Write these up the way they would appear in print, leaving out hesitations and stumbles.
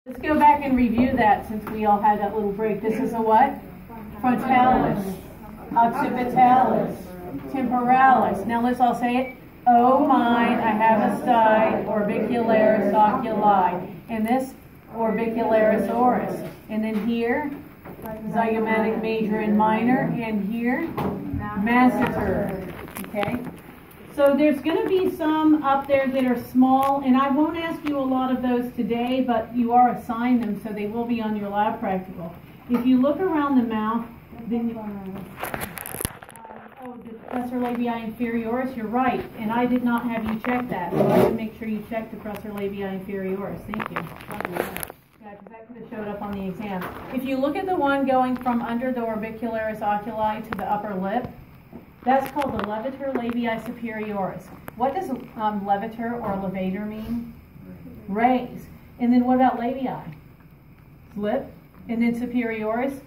Let's go back and review that since we all had that little break. This is a what? Frontalis, occipitalis, temporalis. Now let's all say it. Oh mine, I have a stide, orbicularis oculi. And this, orbicularis oris. And then here, zygomatic major and minor. And here, masseter. Okay? So there's going to be some up there that are small, and I won't ask you a lot of those today, but you are assigned them, so they will be on your lab practical. If you look around the mouth, then the depressor labii inferioris, you're right, and I did not have you check that, so I would make sure you check depressor labii inferioris. Thank you. Yeah, because that could have showed up on the exam. If you look at the one going from under the orbicularis oculi to the upper lip, that's called the levator labii superioris. What does levator or levator mean? Raise. And then what about labii? Lip. And then superioris?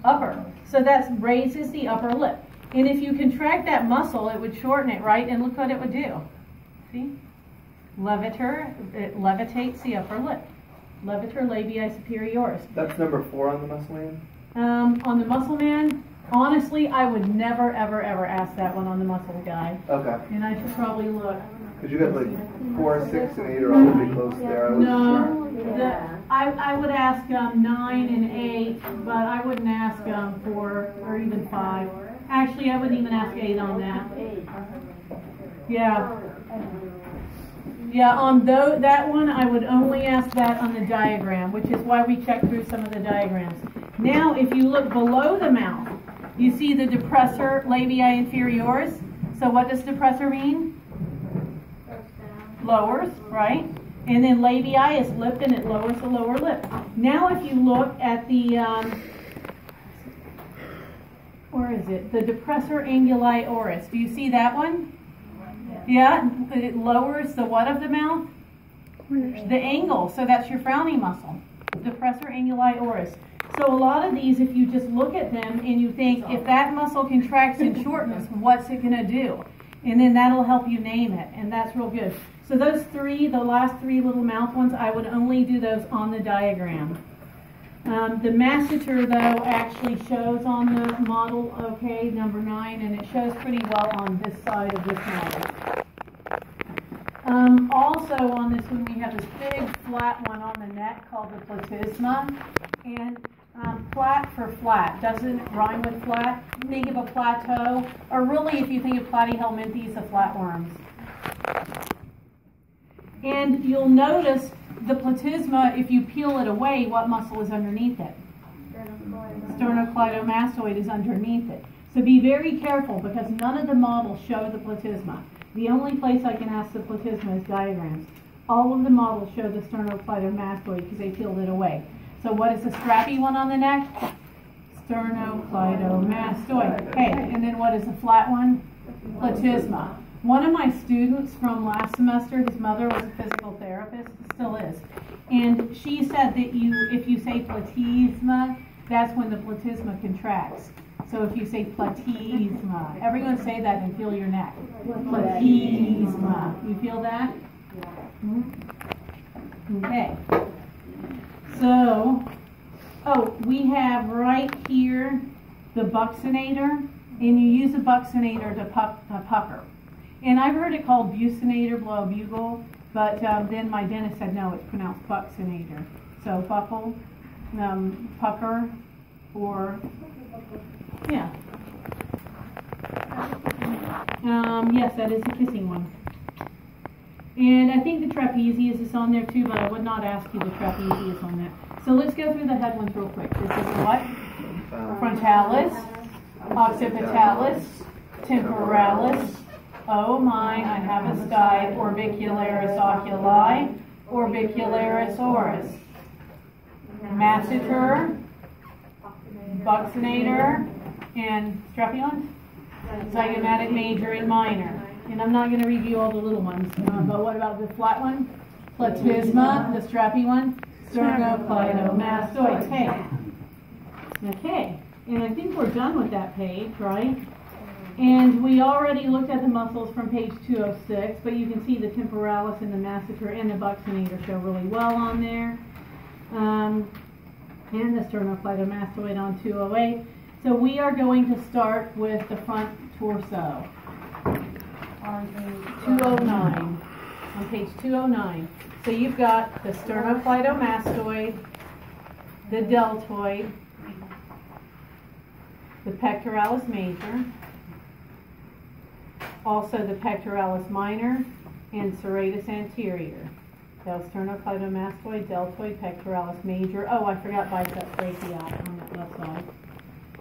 Upper. So that raises the upper lip. And if you contract that muscle, it would shorten it, right? And look what it would do. See? Levator, it levitates the upper lip. Levator labii superioris. That's number 4 on the muscle man? On the muscle man, honestly, I would never, ever, ever ask that one on the muscle guy. Okay. And I should probably look. Because you got like 4, 6, and 8 are all pretty close there. No, I would ask 9 and 8, but I wouldn't ask 4 or even 5. Actually, I wouldn't even ask 8 on that. Yeah. Yeah, on that one, I would only ask that on the diagram, which is why we checked through some of the diagrams. Now, if you look below the mouth, you see the depressor labii inferioris. So what does depressor mean? Lowers, right? And then labii is lip, and it lowers the lower lip. Now, if you look at the, where is it? The depressor anguli oris. Do you see that one? Yeah, it lowers the what of the mouth? The angle. So that's your frowning muscle. Depressor anguli oris. So a lot of these, if you just look at them and you think, if that muscle contracts and shortens, what's it going to do? And then that'll help you name it, and that's real good. So those 3, the last 3 little mouth ones, I would only do those on the diagram. The masseter, though, actually shows on the model, okay, number 9, and it shows pretty well on this side of this model. Also on this one, we have this big flat one on the neck called the platysma, and flat for flat doesn't rhyme with flat. Think of a plateau, or really, if you think of platyhelminthes, the flatworms. And you'll notice the platysma, if you peel it away, what muscle is underneath it? Sternocleidomastoid is underneath it. So be very careful, because none of the models show the platysma. The only place I can ask the platysma is diagrams. All of the models show the sternocleidomastoid because they peeled it away. So what is the strappy one on the neck? Sternocleidomastoid. Okay, and then what is the flat one? Platysma. One of my students from last semester, his mother was a physical therapist, still is, and she said that if you say platysma, that's when the platysma contracts. So if you say platysma, everyone say that and feel your neck. Platysma. You feel that? Okay. So, we have right here the buccinator, and you use a buccinator to pucker. And I've heard it called buccinator, blow a bugle, but then my dentist said no, it's pronounced buccinator. So buckle, pucker, or, yeah. Yes, that is the kissing one. And I think the trapezius is on there too, but I would not ask you the trapezius on that. So let's go through the head ones real quick. This is what? Frontalis, occipitalis, temporalis. Oh mine, I have a stide, orbicularis oculi, orbicularis oris. Masseter, buccinator, and strapion? Zygomatic major and minor. And I'm not going to review all the little ones, but what about the flat one? Platysma, the strappy one? Sternocleidomastoid. Okay, and I think we're done with that page, right? And we already looked at the muscles from page 206, but you can see the temporalis and the masseter and the buccinator show really well on there. and the sternocleidomastoid on 208. So we are going to start with the front torso. 209, on page 209. So you've got the sternocleidomastoid, the deltoid, the pectoralis major, also the pectoralis minor, and serratus anterior. So sternocleidomastoid, deltoid, pectoralis major. Oh, I forgot biceps brachii on that left side.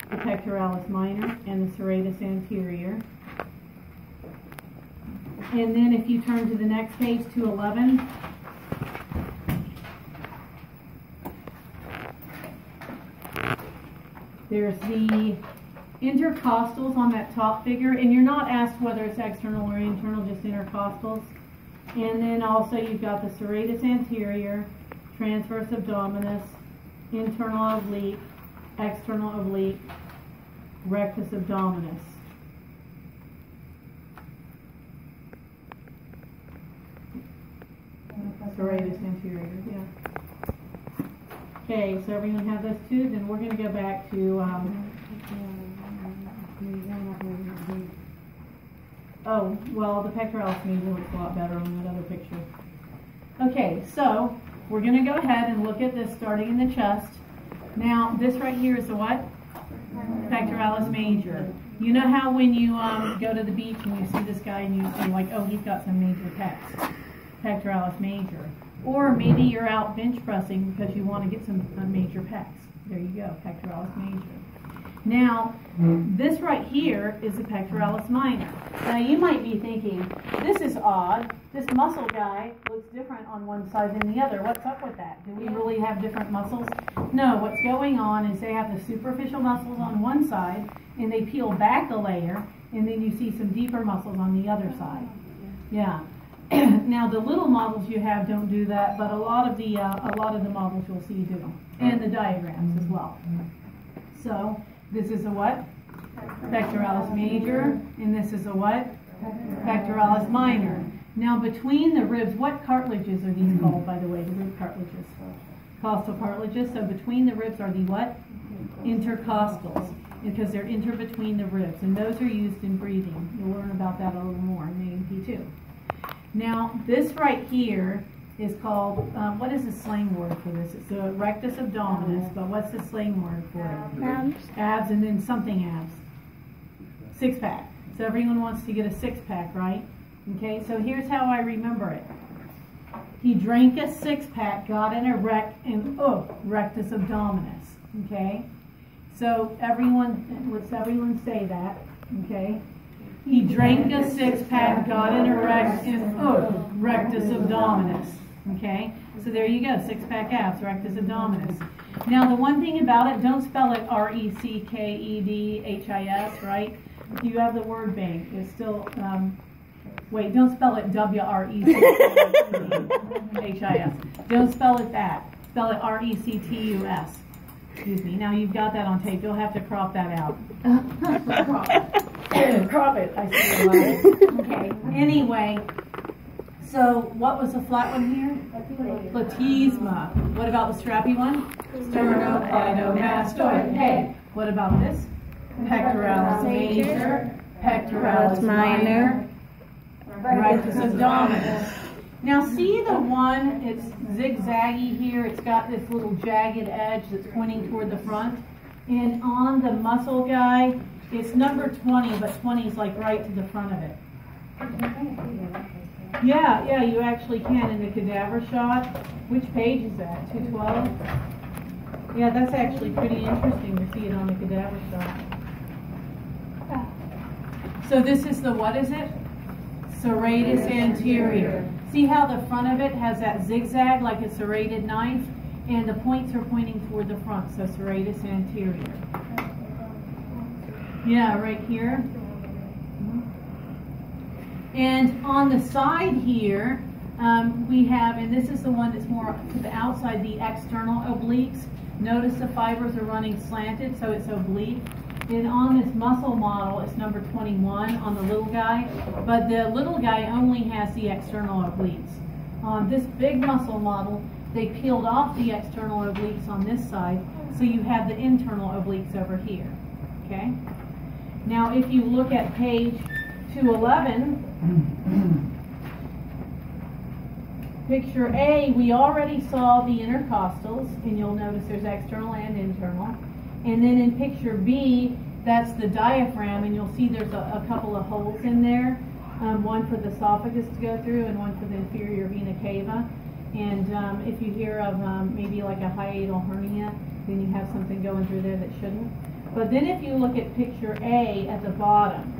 The pectoralis minor and the serratus anterior. And then if you turn to the next page, 211. There's the intercostals on that top figure, and you're not asked whether it's external or internal, just intercostals. And then also you've got the serratus anterior, transverse abdominis, internal oblique, external oblique, rectus abdominis. Serratus anterior, yeah. Okay, so everyone have those two? Then we're going to go back to, oh, well, the pectoralis major looks a lot better on that other picture. Okay, so we're going to go ahead and look at this starting in the chest. Now, this right here is the what? Pectoralis major. You know how when you go to the beach and you see this guy and you're like, oh, he's got some major pecs. Pectoralis major. Or maybe you're out bench pressing because you want to get some major pecs. There you go, pectoralis major. Now, this right here is the pectoralis minor. Now you might be thinking, this is odd. This muscle guy looks different on one side than the other. What's up with that? Do we really have different muscles? No, what's going on is they have the superficial muscles on one side and they peel back the layer and then you see some deeper muscles on the other side. Yeah. Now the little models you have don't do that, but a lot of the models you'll see do, and the diagrams as well. So this is a what? Pectoralis major, and this is a what? Pectoralis minor. Now between the ribs, what cartilages are these called, by the way? The rib cartilages, costal cartilages. So between the ribs are the what? Intercostals, because they're between the ribs, and those are used in breathing. You'll learn about that a little more in the A&P2. Now, this right here is called, what is the slang word for this? It's the rectus abdominis, but what's the slang word for it? Abs. Abs, and then something abs. Six-pack. So everyone wants to get a six-pack, right? Okay, so here's how I remember it. He drank a six-pack, got in a rectus abdominis. Okay? So let's everyone say that. Okay? He drank a six-pack, got in a rectus abdominis. Okay? So there you go, six-pack abs, rectus abdominis. Now the one thing about it, don't spell it R-E-C-K-E-D-H-I-S, right? You have the word bank. It's still, wait, don't spell it W-R-E-C-K-E-D-H-I-S. Don't spell it that. Spell it R-E-C-T-U-S. Excuse me. Now you've got that on tape. You'll have to crop that out. Crop it. I see it. Okay. Anyway, so what was the flat one here? Platysma. What about the strappy one? Sternocleidomastoid. Hey, what about this? Pectoralis major, pectoralis minor, rectus abdominis. Now see the one, it's zigzaggy here, it's got this little jagged edge that's pointing toward the front. And on the muscle guy, it's number 20, but 20 is like right to the front of it. Yeah, you actually can in the cadaver shot. Which page is that? 212? Yeah, that's actually pretty interesting to see it on the cadaver shot. So this is the, what is it? Serratus anterior. See how the front of it has that zigzag like a serrated knife? And the points are pointing toward the front, so serratus anterior. Yeah, right here. And on the side here, we have, and this is the one that's more to the outside, the external obliques. Notice the fibers are running slanted, so it's oblique. And on this muscle model, it's number 21 on the little guy, but the little guy only has the external obliques. On this big muscle model, they peeled off the external obliques on this side, so you have the internal obliques over here. Okay? Now, if you look at page 211, picture A, we already saw the intercostals, and you'll notice there's external and internal. And then in picture B, that's the diaphragm, and you'll see there's a couple of holes in there, one for the esophagus to go through and one for the inferior vena cava. And if you hear of maybe like a hiatal hernia, then you have something going through there that shouldn't. But then if you look at picture A at the bottom,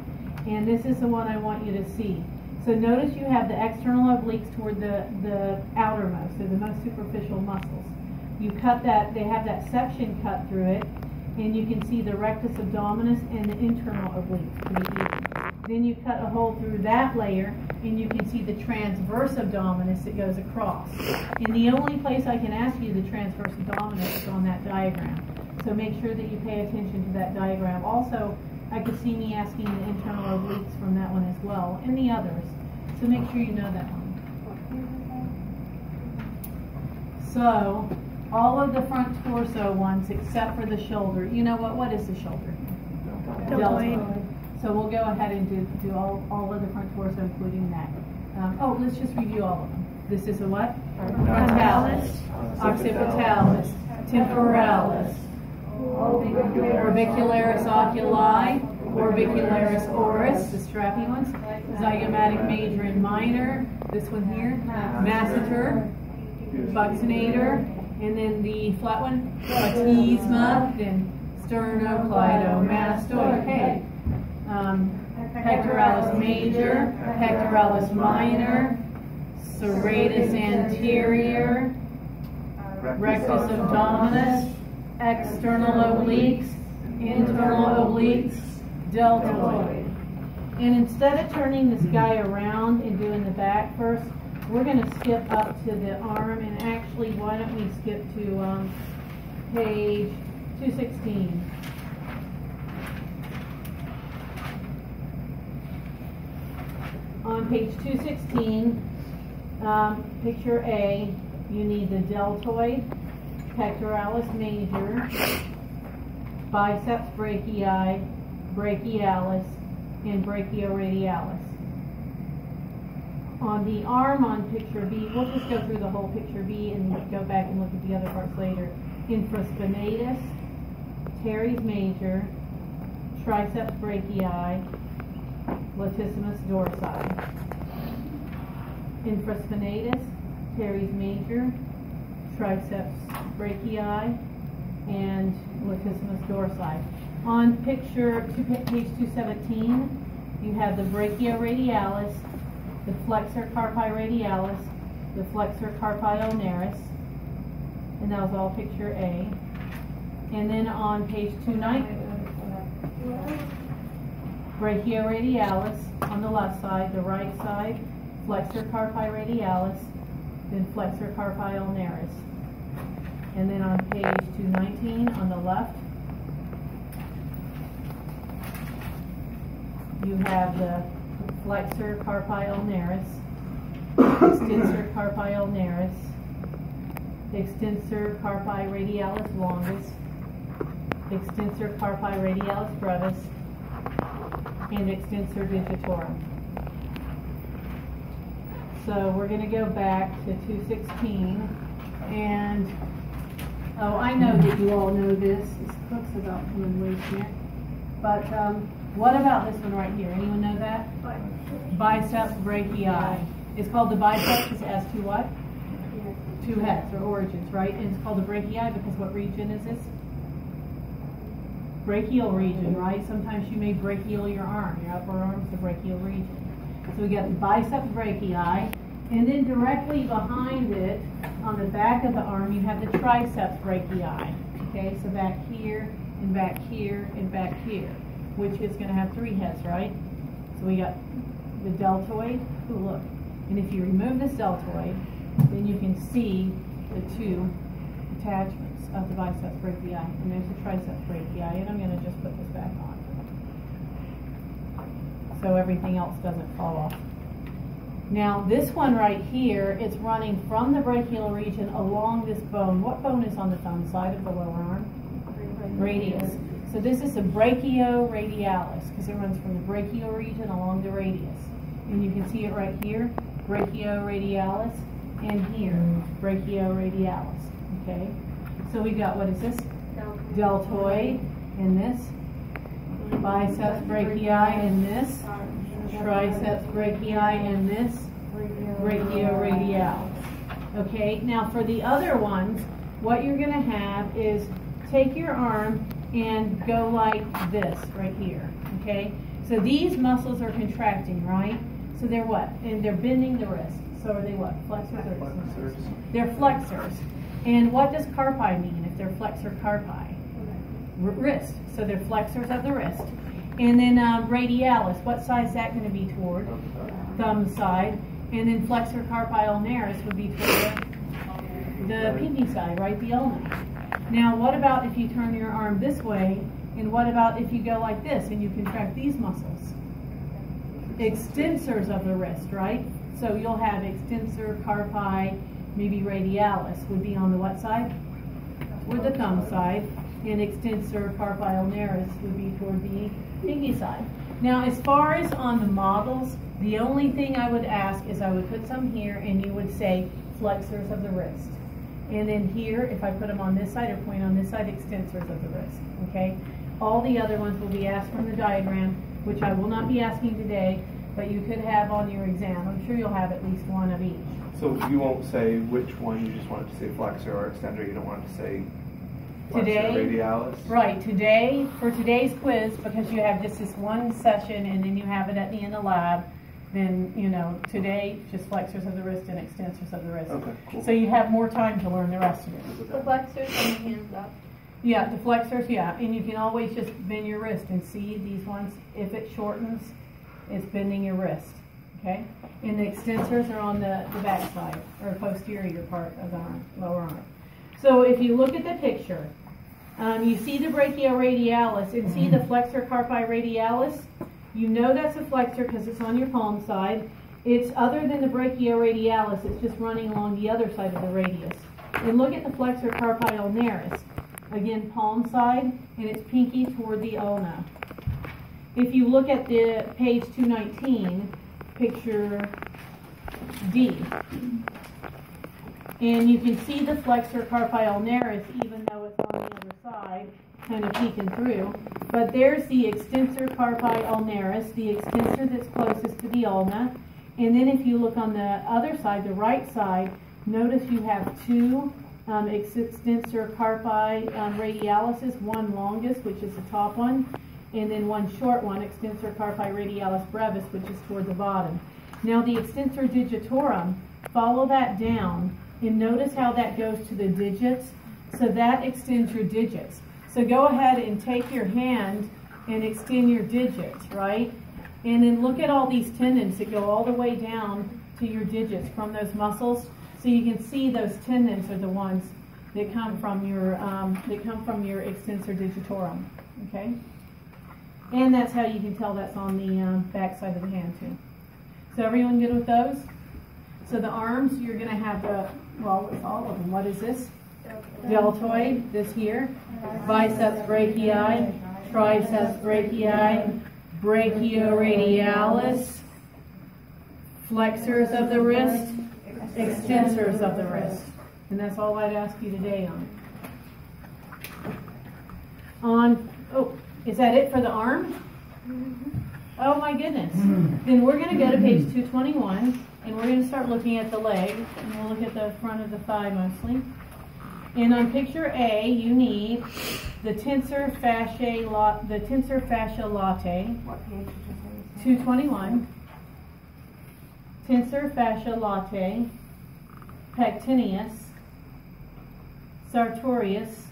and this is the one I want you to see. So notice you have the external obliques toward the outermost, so the most superficial muscles. You cut that, they have that section cut through it, and you can see the rectus abdominis and the internal obliques pretty easy. Then you cut a hole through that layer, and you can see the transverse abdominis that goes across. And the only place I can ask you the transverse abdominis is on that diagram. So make sure that you pay attention to that diagram. Also, I could see me asking the internal obliques from that one as well, and the others. So make sure you know that one. So, all of the front torso ones except for the shoulder. You know what? What is the shoulder? Deltoid. So we'll go ahead and do all of the front torso, including neck. Let's just review all of them. This is a what? Frontalis, occipitalis, temporalis, orbicularis oculi, orbicularis oris, the strappy ones, zygomatic major and minor, this one here, masseter, buccinator, and then the flat one, platysma, then sternocleidomastoid. Okay. Pectoralis major, pectoralis minor, serratus anterior, rectus abdominis, external obliques, internal obliques, deltoid. And instead of turning this guy around and doing the back first, we're going to skip up to the arm, and actually, why don't we skip to page 216. On page 216, picture A, you need the deltoid, pectoralis major, biceps brachii, brachialis, and brachioradialis. On the arm on picture B, we'll just go through the whole picture B and go back and look at the other parts later. Infraspinatus, teres major, triceps brachii, latissimus dorsi. Infraspinatus, teres major, triceps brachii, and latissimus dorsi. On page 217, you have the brachioradialis, the flexor carpi radialis, the flexor carpi ulnaris, and that was all picture A. And then on page 290, brachioradialis on the left side, the right side, flexor carpi radialis, then flexor carpi ulnaris. And then on page 219 on the left, you have the flexor carpi ulnaris, extensor carpi ulnaris, extensor carpi radialis longus, extensor carpi radialis brevis, and extensor digitorum. So we're going to go back to 216, and I know that you all know this. This book's about coming way here. But what about this one right here? Anyone know that? Biceps brachii. It's called the biceps because it has two what? Two heads or origins, right? And it's called the brachii because what region is this? Brachial region, right? Sometimes you may brachial your arm. Your upper arm is the brachial region. So we got the biceps brachii, and then directly behind it, on the back of the arm, you have the triceps brachii. Okay, so back here, and back here, and back here, which is going to have three heads, right? So we got the deltoid. Ooh, look. And if you remove this deltoid, then you can see the two attachments of the biceps brachii. And there's the triceps brachii, and I'm going to just put this back on so everything else doesn't fall off. Now this one right here, it's running from the brachial region along this bone. What bone is on the thumb side of the lower arm? Radius. So this is the brachioradialis, because it runs from the brachial region along the radius. And you can see it right here, brachioradialis, and here, brachioradialis. Okay? So we got, what is this? Deltoid, and this. Biceps brachii, and this. Triceps brachii, and this. Brachioradialis. Okay? Now for the other ones, what you're going to have is take your arm and go like this right here. Okay? So these muscles are contracting, right? So they're what? And they're bending the wrist. So are they what? Flexors or extensors? They're flexors. And what does carpi mean if they're flexor carpi? Wrist. So they're flexors of the wrist. And then radialis, what side is that going to be toward? Thumb side. And then flexor carpi ulnaris would be toward the pinky side, right? The ulna. Now what about if you turn your arm this way? And what about if you go like this and you contract these muscles? Extensors of the wrist, right? So you'll have extensor carpi, maybe radialis would be on the what side? Toward the thumb side. And extensor carpi ulnaris would be toward the pinky side. Now as far as on the models, the only thing I would ask is I would put some here and you would say flexors of the wrist. And then here, if I put them on this side or point on this side, extensors of the wrist. Okay? All the other ones will be asked from the diagram, which I will not be asking today, but you could have on your exam. I'm sure you'll have at least one of each. So you won't say which one, you just want it to say flexor or extender, you don't want it to say flexor radialis? Right, today, for today's quiz, because you have just this one session and then you have it at the end of lab, then, you know, today, just flexors of the wrist and extensors of the wrist. Okay, cool. So you have more time to learn the rest of it. The flexors and the hands up. Yeah, the flexors, yeah. And you can always just bend your wrist and see these ones, if it shortens, it's bending your wrist. Okay? And the extensors are on the back side, or posterior part of the arm, lower arm. So if you look at the picture, you see the brachioradialis and see the flexor carpi radialis. You know that's a flexor because it's on your palm side. It's other than the brachioradialis, it's just running along the other side of the radius. And look at the flexor carpi ulnaris. Again, palm side, and it's pinky toward the ulna. If you look at the page 219, picture D, and you can see the flexor carpi ulnaris even though it's on the other side, kind of peeking through. But there's the extensor carpi ulnaris, the extensor that's closest to the ulna. And then if you look on the other side, the right side, notice you have two extensor carpi radialises, one longest, which is the top one, and then one short one, extensor carpi radialis brevis, which is toward the bottom. Now the extensor digitorum, follow that down, and notice how that goes to the digits. So that extends your digits. So go ahead and take your hand and extend your digits, right? And then look at all these tendons that go all the way down to your digits from those muscles. So you can see those tendons are the ones that come from your extensor digitorum, okay? And that's how you can tell that's on the back side of the hand too. So everyone good with those? So the arms, you're going to have well, it's all of them. What is this? Deltoid, this here. Biceps brachii, triceps brachii, brachioradialis, flexors of the wrist, extensors of the wrist. And that's all I'd ask you today on. Oh, is that it for the arm? Oh my goodness. Then we're going to go to page 221 and we're going to start looking at the leg, and we'll look at the front of the thigh mostly. And on picture A, you need the tensor fasciae latae. What page did you say? 221. Tensor fascia latae, pectineus, sartorius,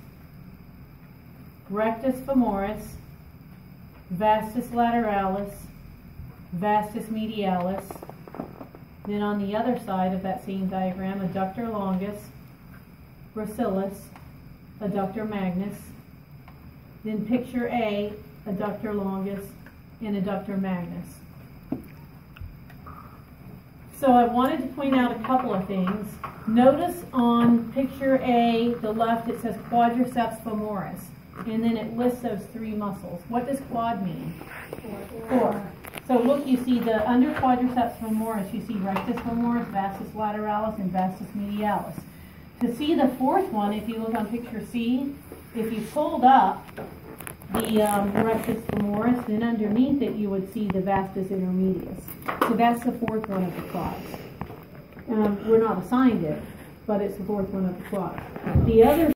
rectus femoris, vastus lateralis, vastus medialis. Then on the other side of that same diagram, adductor longus, gracilis, adductor magnus. Then picture A, adductor longus and adductor magnus. So I wanted to point out a couple of things. Notice on picture A, the left, it says quadriceps femoris, and then it lists those 3 muscles. What does quad mean? 4. So look, you see under quadriceps femoris, you see rectus femoris, vastus lateralis, and vastus medialis. To see the 4th one, if you look on picture C, if you pulled up the rectus femoris, then underneath it you would see the vastus intermedius. So that's the 4th one of the quads. We're not assigned it, but it's the 4th one of the quads. The other